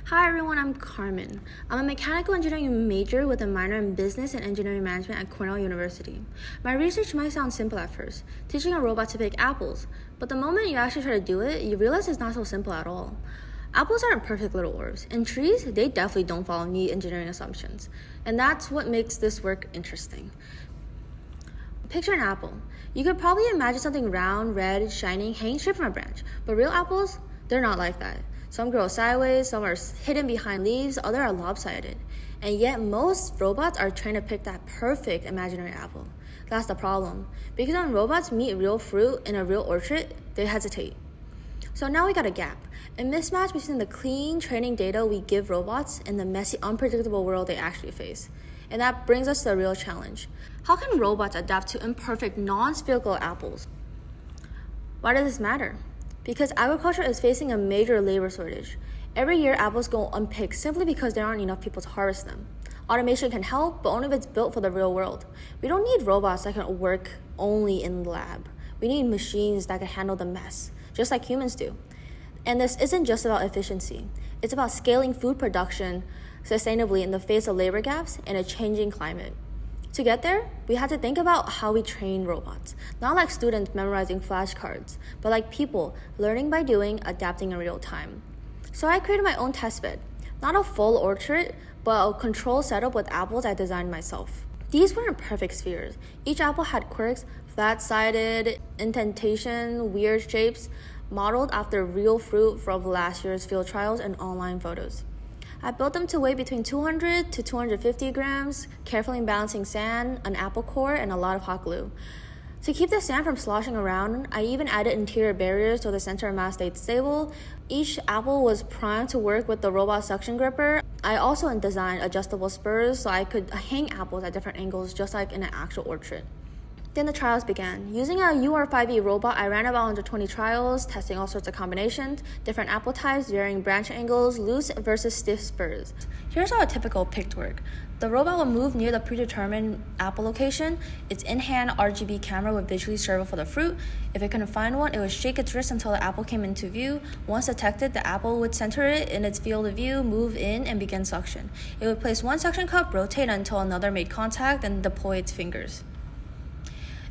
Hi everyone, I'm Carmen. I'm a mechanical engineering major with a minor in business and engineering management at Cornell University. My research might sound simple at first, teaching a robot to pick apples, but the moment you actually try to do it, you realize it's not so simple at all. Apples aren't perfect little orbs, and trees, they definitely don't follow neat engineering assumptions, and that's what makes this work interesting. Picture an apple. You could probably imagine something round, red, shiny, hanging straight from a branch, but real apples, they're not like that. Some grow sideways, some are hidden behind leaves, others are lopsided. And yet most robots are trained to pick that perfect imaginary apple. That's the problem. Because when robots meet real fruit in a real orchard, they hesitate. So now we got a gap, a mismatch between the clean training data we give robots and the messy, unpredictable world they actually face. And that brings us to the real challenge. How can robots adapt to imperfect, non-spherical apples? Why does this matter? Because agriculture is facing a major labor shortage. Every year, apples go unpicked simply because there aren't enough people to harvest them. Automation can help, but only if it's built for the real world. We don't need robots that can work only in the lab. We need machines that can handle the mess, just like humans do. And this isn't just about efficiency. It's about scaling food production sustainably in the face of labor gaps and a changing climate. To get there, we have to think about how we train robots, not like students memorizing flashcards, but like people learning by doing, adapting in real time. So I created my own testbed, not a full orchard, but a control setup with apples I designed myself. These weren't perfect spheres. Each apple had quirks, flat-sided, indentation, weird shapes, modeled after real fruit from last year's field trials and online photos. I built them to weigh between 200 to 250 grams, carefully balancing sand, an apple core, and a lot of hot glue. To keep the sand from sloshing around, I even added interior barriers so the center of mass stayed stable. Each apple was primed to work with the robot suction gripper. I also designed adjustable spurs so I could hang apples at different angles just like in an actual orchard. Then the trials began. Using a UR5E robot, I ran about 120 trials, testing all sorts of combinations, different apple types, varying branch angles, loose versus stiff spurs. Here's how a typical picked work. The robot will move near the predetermined apple location. Its in-hand RGB camera would visually survey for the fruit. If it couldn't find one, it would shake its wrist until the apple came into view. Once detected, the apple would center it in its field of view, move in, and begin suction. It would place one suction cup, rotate until another made contact, and deploy its fingers.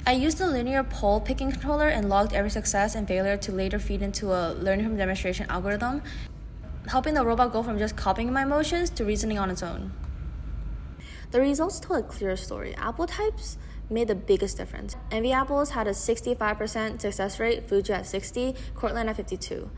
I used a linear pole picking controller and logged every success and failure to later feed into a learning from demonstration algorithm, helping the robot go from just copying my motions to reasoning on its own. The results told a clear story. Apple types made the biggest difference. Envy apples had a 65% success rate, Fuji at 60, Cortland at 52.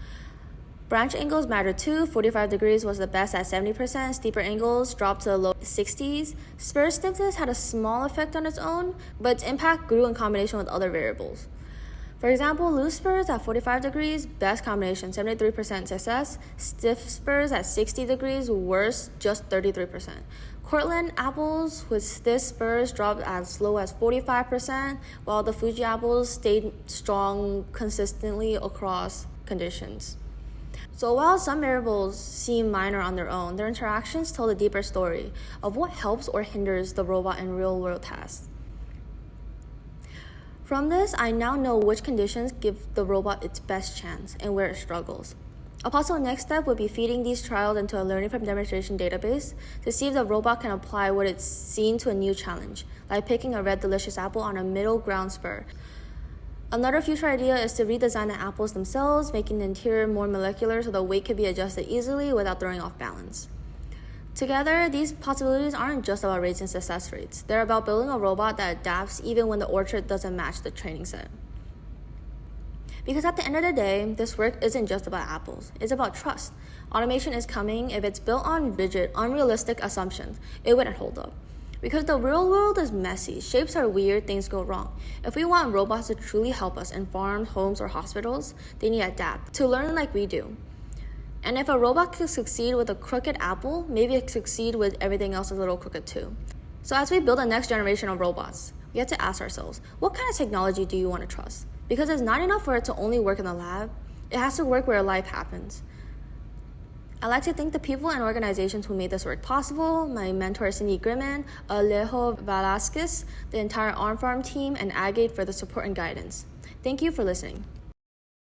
Branch angles mattered too. 45 degrees was the best at 70%. Steeper angles dropped to the low 60s. Spur stiffness had a small effect on its own, but its impact grew in combination with other variables. For example, loose spurs at 45 degrees, best combination, 73% success. Stiff spurs at 60 degrees, worst, just 33%. Cortland apples with stiff spurs dropped as low as 45%, while the Fuji apples stayed strong consistently across conditions. So while some variables seem minor on their own, their interactions tell a deeper story of what helps or hinders the robot in real-world tasks. From this, I now know which conditions give the robot its best chance and where it struggles. A possible next step would be feeding these trials into a learning from demonstration database to see if the robot can apply what it's seen to a new challenge, like picking a red delicious apple on a middle ground spur. Another future idea is to redesign the apples themselves, making the interior more molecular so the weight could be adjusted easily without throwing off balance. Together, these possibilities aren't just about raising success rates. They're about building a robot that adapts even when the orchard doesn't match the training set. Because at the end of the day, this work isn't just about apples. It's about trust. Automation is coming. If it's built on rigid, unrealistic assumptions, it wouldn't hold up. Because the real world is messy, shapes are weird, things go wrong. If we want robots to truly help us in farms, homes, or hospitals, they need to adapt, to learn like we do. And if a robot can succeed with a crooked apple, maybe it can succeed with everything else a little crooked too. So as we build the next generation of robots, we have to ask ourselves, what kind of technology do you want to trust? Because it's not enough for it to only work in the lab, it has to work where life happens. I'd like to thank the people and organizations who made this work possible, my mentor Cindy Grimman, Alejo Velasquez, the entire On Farm team, and Agate for the support and guidance. Thank you for listening.